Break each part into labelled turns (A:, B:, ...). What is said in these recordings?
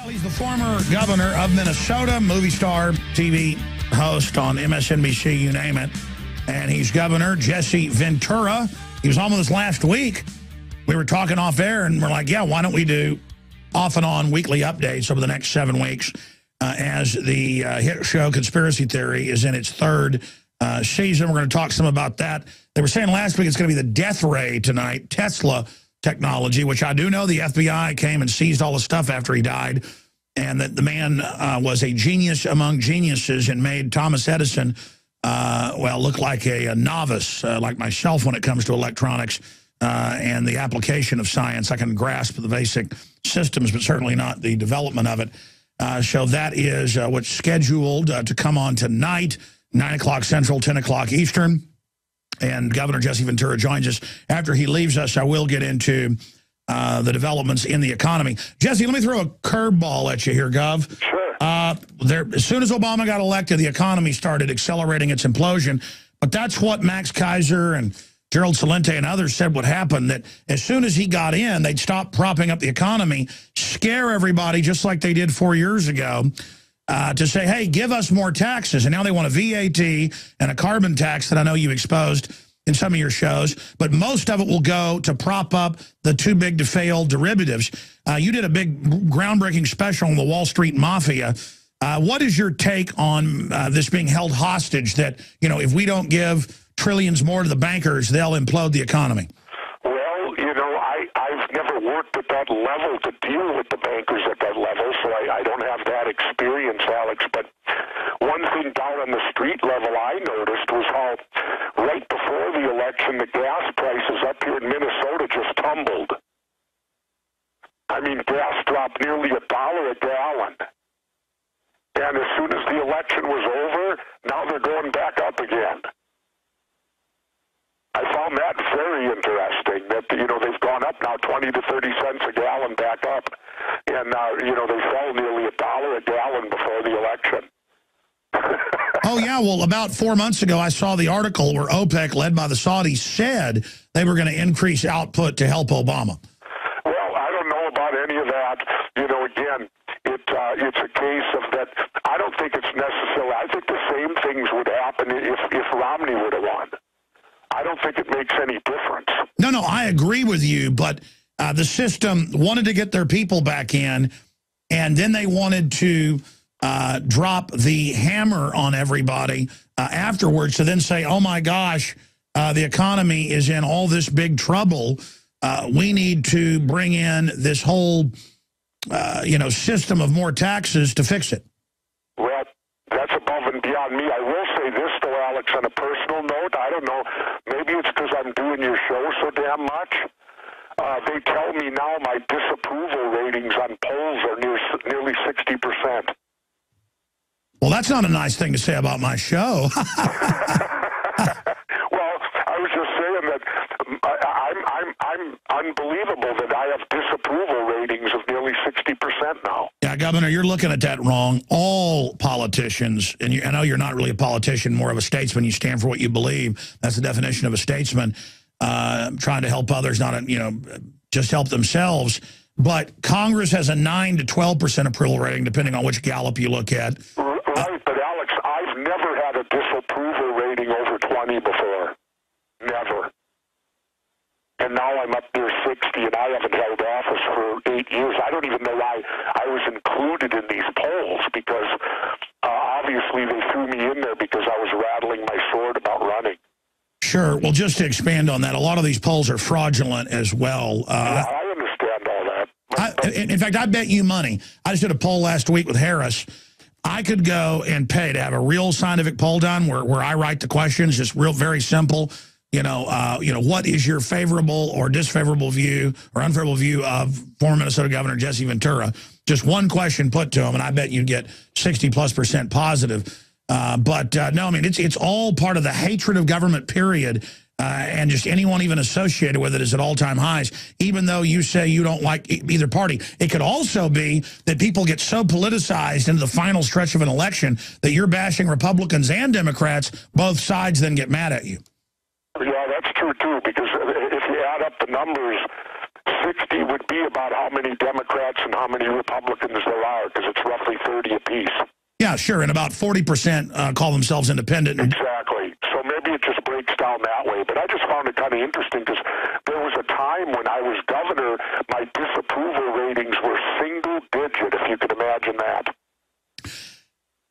A: Well, he's the former governor of Minnesota, movie star, TV host on MSNBC, you name it. And he's Governor Jesse Ventura. He was on with us last week. We were talking off air, and we're like, yeah, why don't we do off and on weekly updates over the next 7 weeks as the hit show Conspiracy Theory is in its third season. We're going to talk some about that. They were saying last week it's going to be the death ray tonight, Tesla technology, which I do know the FBI came and seized all the stuff after he died, and that the man was a genius among geniuses and made Thomas Edison, well, look like a novice, like myself when it comes to electronics and the application of science. I can grasp the basic systems, but certainly not the development of it. So that is what's scheduled to come on tonight, 9 o'clock Central, 10 o'clock Eastern. And Governor Jesse Ventura joins us. After he leaves us, I will get into the developments in the economy. Jesse, let me throw a curveball at you here, Gov.
B: Sure.
A: As soon as Obama got elected, the economy started accelerating its implosion. But that's what Max Kaiser and Gerald Celente and others said would happen, that as soon as he got in, they'd stop propping up the economy, scare everybody just like they did 4 years ago, to say, hey, give us more taxes. And now they want a VAT and a carbon tax that I know you exposed in some of your shows, but most of it will go to prop up the too big to fail derivatives. You did a big groundbreaking special on the Wall Street Mafia. What is your take on this being held hostage, that, you know, if we don't give trillions more to the bankers, they'll implode the economy?
B: Well, you know, I've never worked at that level to deal with the bankers at that level, so I don't have that experience, Alex. But one thing down on the street level I noticed was how right before the election, the gas prices up here in Minnesota just tumbled. I mean, gas dropped nearly $1 a gallon. And as soon as the election was over, now they're going back up again. I found that very interesting, that, you know, they've gone up now 20 to 30 cents a gallon back up. And, you know, they fell nearly $1 a gallon before the election.
A: Oh, yeah. Well, about 4 months ago, I saw the article where OPEC, led by the Saudis, said they were going to increase output to help Obama.
B: Well, I don't know about any of that. You know, again, it's a case of that. I don't think it's necessary. I think the same things would happen if Romney would have won. I don't think it makes any difference.
A: No, I agree with you, but the system wanted to get their people back in, and then they wanted to drop the hammer on everybody afterwards to then say, oh, my gosh, the economy is in all this big trouble. We need to bring in this whole, system of more taxes to fix it.
B: Well, that's above and beyond me. I will say this, though, Alex, on a personal note. I don't know. Maybe it's because I'm doing your show so damn much. They tell me now my disapproval ratings on polls are nearly 60%.
A: Well, that's not a nice thing to say about my show.
B: Well, I was just saying that I'm unbelievable that I have disapproval ratings of nearly 60% now.
A: Yeah, Governor, you're looking at that wrong. All politicians, and I know you're not really a politician, more of a statesman. You stand for what you believe. That's the definition of a statesman, trying to help others, not, just help themselves. But Congress has a 9 to 12% approval rating, depending on which Gallup you look at.
B: Right, but Alex, I've never had a disapproval rating over 20 before. Never. And now I'm up near 60, and I haven't held office for 8 years. I don't even know why I was included in these polls, because obviously they threw me in there because I was rattling my sword about running.
A: Sure. Well, just to expand on that, a lot of these polls are fraudulent as well.
B: I understand all that.
A: In fact, I bet you money. I just did a poll last week with Harris. I could go and pay to have a real scientific poll done where I write the questions, just real, very simple. What is your favorable or disfavorable view or unfavorable view of former Minnesota Governor Jesse Ventura? Just one question put to him, and I bet you'd get 60+% positive. No, I mean, it's all part of the hatred of government, period. And just anyone even associated with it is at all-time highs, even though you say you don't like either party. It could also be that people get so politicized into the final stretch of an election that you're bashing Republicans and Democrats, both sides then get mad at you.
B: Yeah, that's true, too, because if you add up the numbers, 60 would be about how many Democrats and how many Republicans there are, because it's roughly 30 apiece.
A: Yeah, sure, and about 40% call themselves independent.
B: Exactly. So maybe it just breaks down that way. But I just found it kind of interesting because there was a time when I was governor, my disapproval ratings were single digit, if you could imagine that.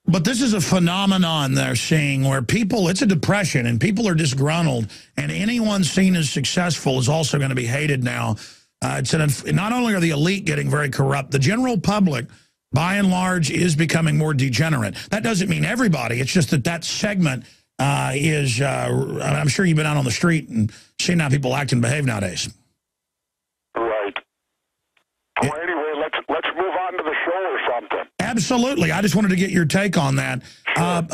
A: But this is a phenomenon they're seeing where people, it's a depression, and people are disgruntled, and anyone seen as successful is also going to be hated now. Not only are the elite getting very corrupt, the general public, by and large, is becoming more degenerate. That doesn't mean everybody. It's just that that segment is, I'm sure you've been out on the street and seen how people act and behave nowadays.
B: Right. Well, anyway, let's move on to the show or something.
A: Absolutely. I just wanted to get your take on that. Sure.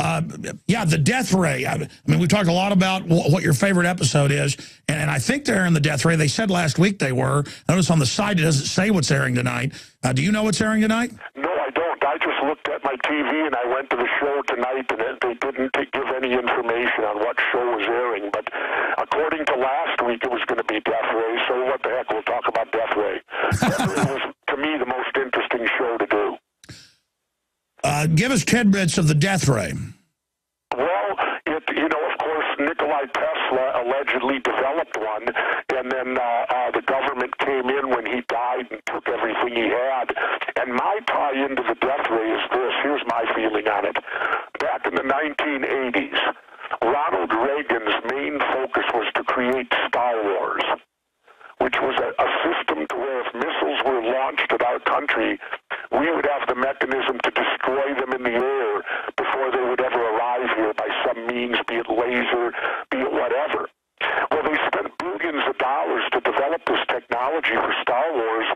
A: Yeah, the death ray. I mean, we talked a lot about what your favorite episode is, and I think they're in the death ray. They said last week they were. Notice on the site it doesn't say what's airing tonight. Do you know what's airing tonight?
B: No, I don't. I just looked at my TV and I went to the show tonight, and they didn't give any information on what show was airing. But according to last week, it was going to be Death Ray, so what the heck, we'll talk about Death Ray. Death Ray was, to me, the most interesting show to do.
A: Give us tidbits of the death ray.
B: Well, of course, Nikola Tesla allegedly developed one, and then the government came in when he died and took everything he had. And my tie into the death ray is this. Here's my feeling on it. Back in the 1980s, Ronald Reagan's main focus was to create Star Wars, which was a system to where if missiles were launched at our country, we would have the mechanism to destroy them in the air before they would ever arrive here by some means, be it laser, be it whatever. Well, they spent billions of dollars to develop this technology for Star Wars,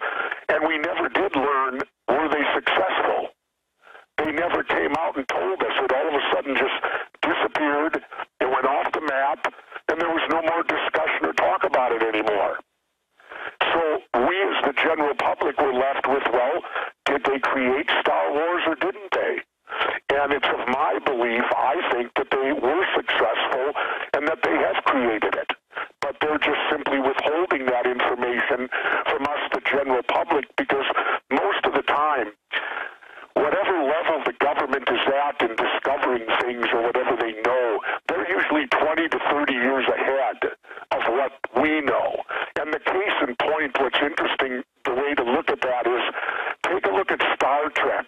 B: and we never did learn, were they successful? They never came out and told us. It all of a sudden just disappeared, it went off the map, and there was no more discussion or talk about it anymore. So we as the general public were left with, well, did they create Star Wars or didn't they? And it's of my belief, I think, that they were successful and that they have created it. But they're just simply withholding that information from us, the general public, because most of the time, whatever level the government is at in discovering things or whatever they know, they're usually 20 to 30 years ahead of what we know. And the case in point, what's interesting, the way to look at that is, take a look at Star Trek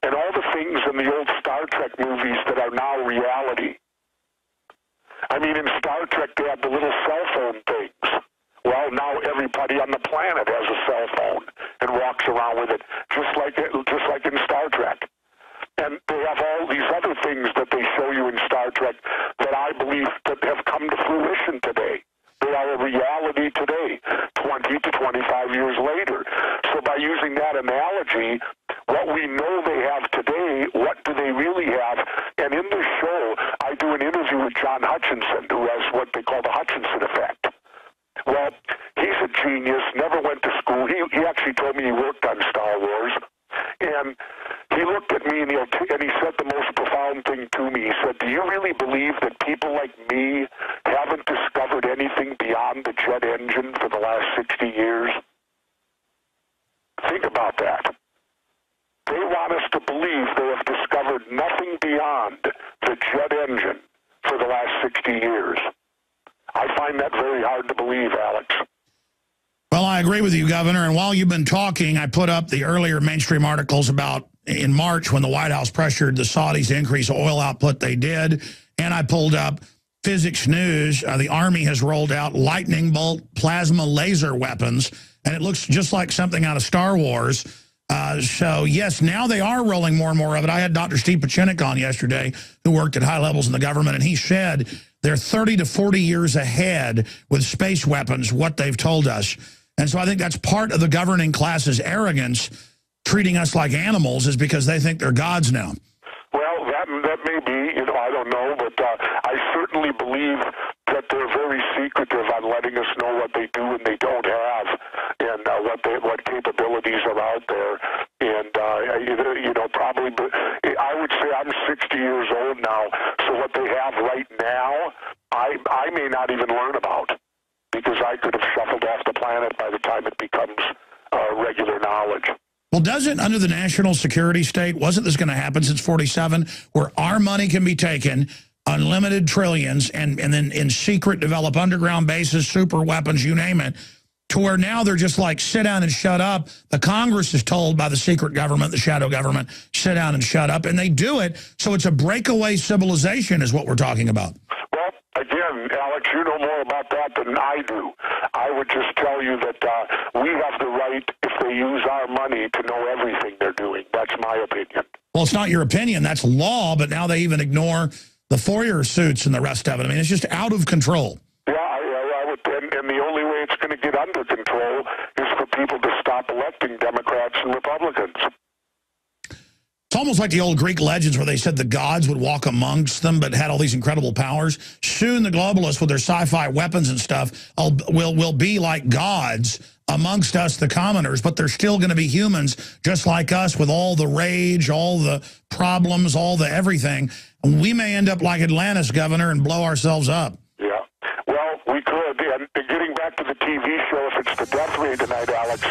B: and all the things in the old Star Trek movies that are now reality. I mean, in Star Trek, they had the little cell phone things. Well, now everybody on the planet has a cell phone and walks around with it, just like in Star Trek. And they have all these other things that they show you in Star Trek that I believe that have come to fruition today. They are a reality today, 20 to 25 years later. So by using that analogy, what we know they have today, what do they really have? And in this show, I do an interview with John Hutchinson, who has what they call the Hutchinson effect. Well, he's a genius, never went to school. He actually told me he worked on Star Wars. And he looked at me and he said the most profound thing to me. He said, do you really believe that people like me haven't discovered anything beyond the jet engine for the last 60 years? Think about that. They want us to believe they have discovered nothing beyond the jet engine for the last 60 years. I find that very hard to believe, Alex.
A: Well, I agree with you, Governor. And while you've been talking, I put up the earlier mainstream articles about in March when the White House pressured the Saudis to increase oil output. They did. And I pulled up Physics News. The Army has rolled out lightning bolt plasma laser weapons, and it looks just like something out of Star Wars. So, yes, now they are rolling more and more of it. I had Dr. Steve Pachinik on yesterday, who worked at high levels in the government, and he said they're 30 to 40 years ahead with space weapons, what they've told us. And so I think that's part of the governing class's arrogance, treating us like animals, is because they think they're gods now.
B: Well, that may be, I don't know, but I certainly believe that they're very secretive on letting us know what they do and they don't have, and what capabilities are out there. And, probably, but I would say I'm 60 years old now, so what they have right now, I may not even learn about, because I could have shuffled off the planet by the time it becomes regular knowledge.
A: Well, doesn't, under the national security state, wasn't this going to happen since 47, where our money can be taken, unlimited trillions, and then in secret develop underground bases, super weapons, you name it, to where now they're just like, sit down and shut up. The Congress is told by the secret government, the shadow government, sit down and shut up, and they do it. So it's a breakaway civilization is what we're talking about.
B: Well, again, Alex, you know more about that than I do. I would just tell you that we have the right, if they use our money, to know everything they're doing. That's my opinion.
A: Well, it's not your opinion. That's law, but now they even ignore the FOIA suits and the rest of it. I mean, it's just out of control.
B: Yeah, I would, and the only way it's going to get under control is for people to stop electing Democrats and Republicans.
A: It's almost like the old Greek legends where they said the gods would walk amongst them but had all these incredible powers. Soon the globalists with their sci-fi weapons and stuff will be like gods amongst us, the commoners, but they're still going to be humans just like us with all the rage, all the problems, all the everything. And we may end up like Atlantis, Governor, and blow ourselves up.
B: Yeah. Well, we could. And getting back to the TV show, if it's the death ray tonight, Alex,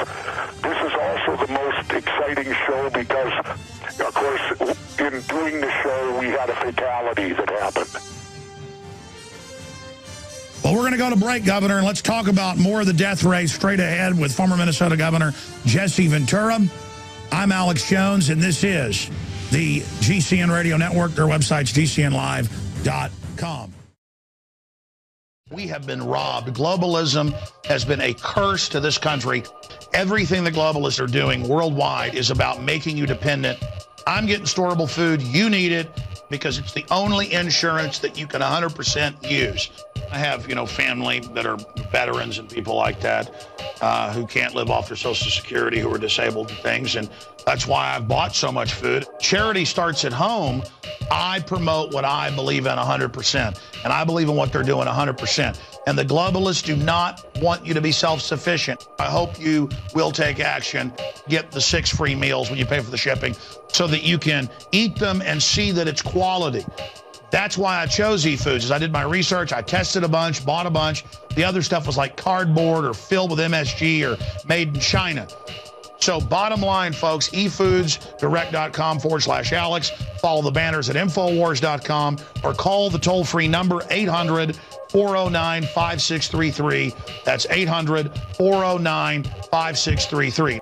B: this is also the most exciting show because, of course, in doing the show, we had a fatality that happened.
A: Well, we're going to go to break, Governor, and let's talk about more of the death ray straight ahead with former Minnesota Governor Jesse Ventura. I'm Alex Jones, and this is the GCN Radio Network. Their website's GCNlive.com. We have been robbed. Globalism has been a curse to this country. Everything the globalists are doing worldwide is about making you dependent. I'm getting storable food. You need it because it's the only insurance that you can 100% use. I have, family that are veterans and people like that who can't live off their Social Security, who are disabled and things, and that's why I've bought so much food. Charity starts at home. I promote what I believe in 100%, and I believe in what they're doing 100%. And the globalists do not want you to be self-sufficient. I hope you will take action, get the 6 free meals when you pay for the shipping so that you can eat them and see that it's quality. That's why I chose eFoods. As I did my research, I tested a bunch, bought a bunch. The other stuff was like cardboard or filled with MSG or made in China. So bottom line, folks, efoodsdirect.com/Alex. Follow the banners at Infowars.com or call the toll-free number 800-409-5633. That's 800-409-5633.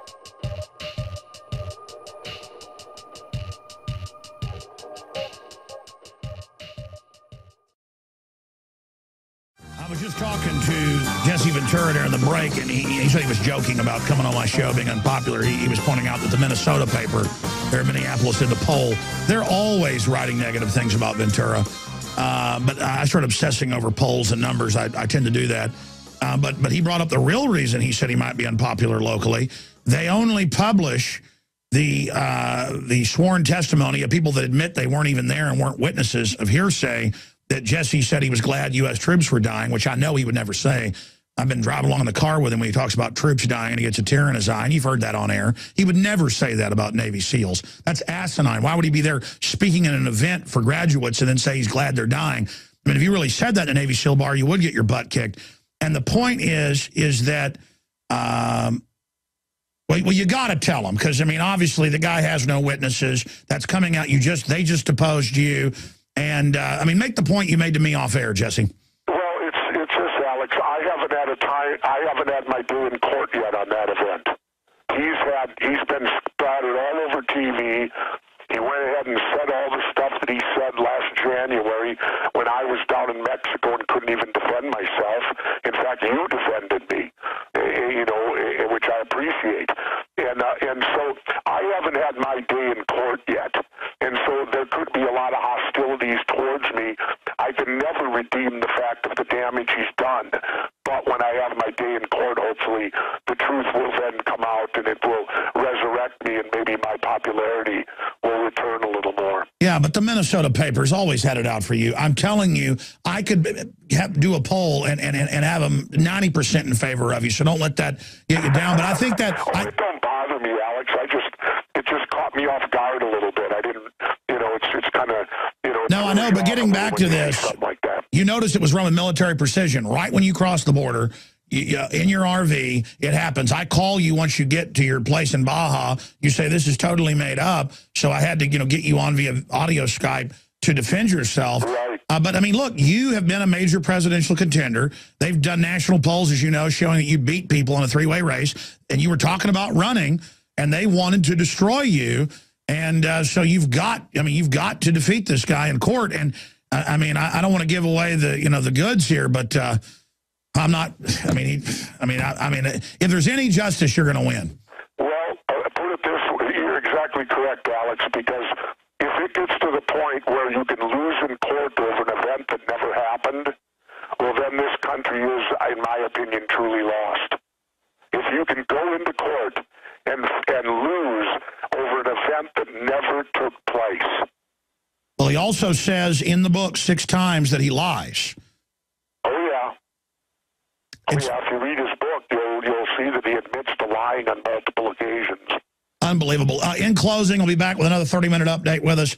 A: I was just talking to Jesse Ventura during the break, and he said he was joking about coming on my show being unpopular. He was pointing out that the Minnesota paper there in Minneapolis did the poll. They're always writing negative things about Ventura. But I started obsessing over polls and numbers. I tend to do that. But he brought up the real reason he said he might be unpopular locally. They only publish the sworn testimony of people that admit they weren't even there and weren't witnesses of hearsay that Jesse said he was glad U.S. troops were dying, which I know he would never say. I've been driving along in the car with him when he talks about troops dying and he gets a tear in his eye, and you've heard that on air. He would never say that about Navy SEALs. That's asinine. Why would he be there speaking at an event for graduates and then say he's glad they're dying? I mean, if you really said that in a Navy SEAL bar, you would get your butt kicked. And the point is that, well, you got to tell him, because, I mean, obviously the guy has no witnesses. That's coming out. They just deposed you. And, I mean, make the point you made to me off air, Jesse.
B: Well, it's this, Alex. I haven't had my day in court yet on that event. He's been splattered all over TV. He went ahead and said all the stuff that he said last January when I was down in Mexico and couldn't even defend myself. In fact, you defended me, which I appreciate. And so I haven't had my day in court yet. And so there could be a lot of hostilities towards me. I can never redeem the fact of the damage he's done. But when I have my day in court, hopefully the truth will then come out and it will resurrect me, and maybe my popularity will return a little more.
A: Yeah, but the Minnesota papers always had it out for you. I'm telling you, I could do a poll and have them 90% in favor of you, so don't let that get you down. But I think that...
B: It don't bother me, Alex. It just caught me off guard a little bit. I didn't, it's kind of,
A: No, I know, but getting back to this,
B: like that.
A: You notice it was Roman military precision. Right when you crossed the border, in your RV. It happens. I call you once you get to your place in Baja. You say, this is totally made up. So I had to, get you on via audio Skype to defend yourself.
B: Right.
A: But, I mean, look, you have been a major presidential contender. They've done national polls, as you know, showing that you beat people in a three-way race. And you were talking about running, and they wanted to destroy you. And so you've got to defeat this guy in court. And, I mean, I don't want to give away the goods here, but I'm not, if there's any justice, you're going to win.
B: Well, put it this way, you're exactly correct, Alex, because if it gets to the point where you can lose in court over an event that never happened, well, then this country is, in my opinion, truly lost. If you can go into court and lose over an event that never took place.
A: Well, he also says in the book 6 times that he lies.
B: Oh, yeah. If you read his book, you'll see that he admits to lying on multiple occasions.
A: Unbelievable. In closing, I'll be back with another 30-minute update with us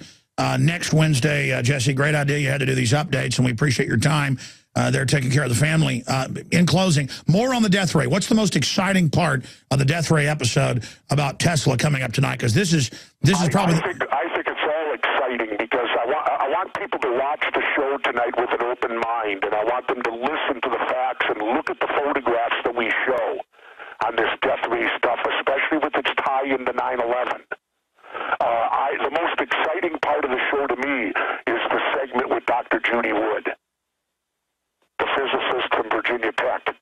A: next Wednesday. Jesse, great idea you had to do these updates, and we appreciate your time. They're taking care of the family. In closing, more on the death ray. What's the most exciting part of the death ray episode about Tesla coming up tonight? Because this is probably...
B: I think it's all exciting because I want people to watch the show tonight with an open mind, and I want them to listen to the facts and look at the photographs that we show on this death ray stuff, especially with its tie into 9/11. The most exciting part of the show to me is the segment with Dr. Judy Wood, the physicist from Virginia Tech.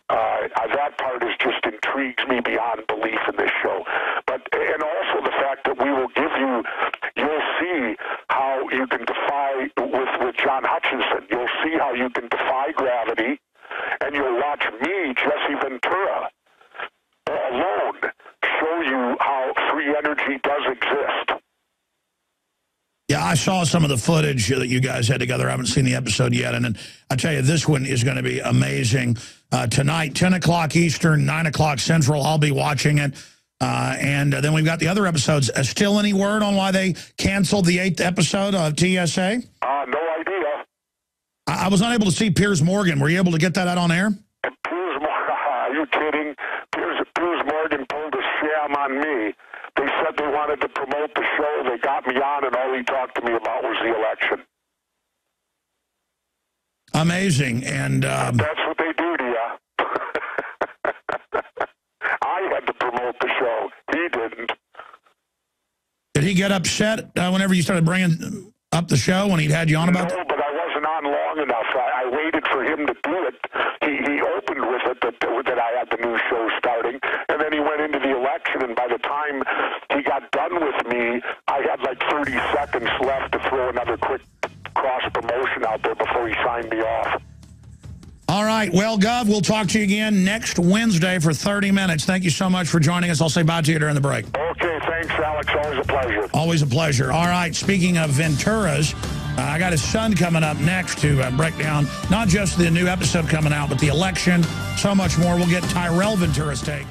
B: That part just intrigues me beyond belief in this show. And also the fact that you'll see how you can defy, with John Hutchinson, you'll see how you can defy gravity, and you'll watch me, Jesse Ventura, alone show you how free energy does exist.
A: Yeah, I saw some of the footage that you guys had together. I haven't seen the episode yet. And then I tell you, this one is going to be amazing. Tonight, 10 o'clock Eastern, 9 o'clock Central, I'll be watching it. And then we've got the other episodes. Still any word on why they canceled the 8th episode of TSA?
B: No idea.
A: I was unable to see Piers Morgan. Were you able to get that out on air?
B: Piers Morgan, are you kidding? Piers Morgan pulled a sham on me. They said they wanted to promote the show. They got me on, and all he talked to me about was the election.
A: Amazing. And
B: that's what they do to you. I had to promote the show. He didn't.
A: Did he get upset whenever you started bringing up the show when he'd had you on about that?
B: No, but I wasn't on long enough. I waited for him to do it. He opened with it that I had the new show starting, and then he went into the election, and by the time he got done with me, I had like 30 seconds left to throw another quick cross-promotion out there before he signed me off.
A: All right. Well, Gov, we'll talk to you again next Wednesday for 30 minutes. Thank you so much for joining us. I'll say bye to you during the break.
B: Okay. Thanks, Alex. Always a pleasure.
A: Always a pleasure. All right. Speaking of Venturas, I got his son coming up next to break down not just the new episode coming out, but the election, so much more. We'll get Tyrell Ventura's take.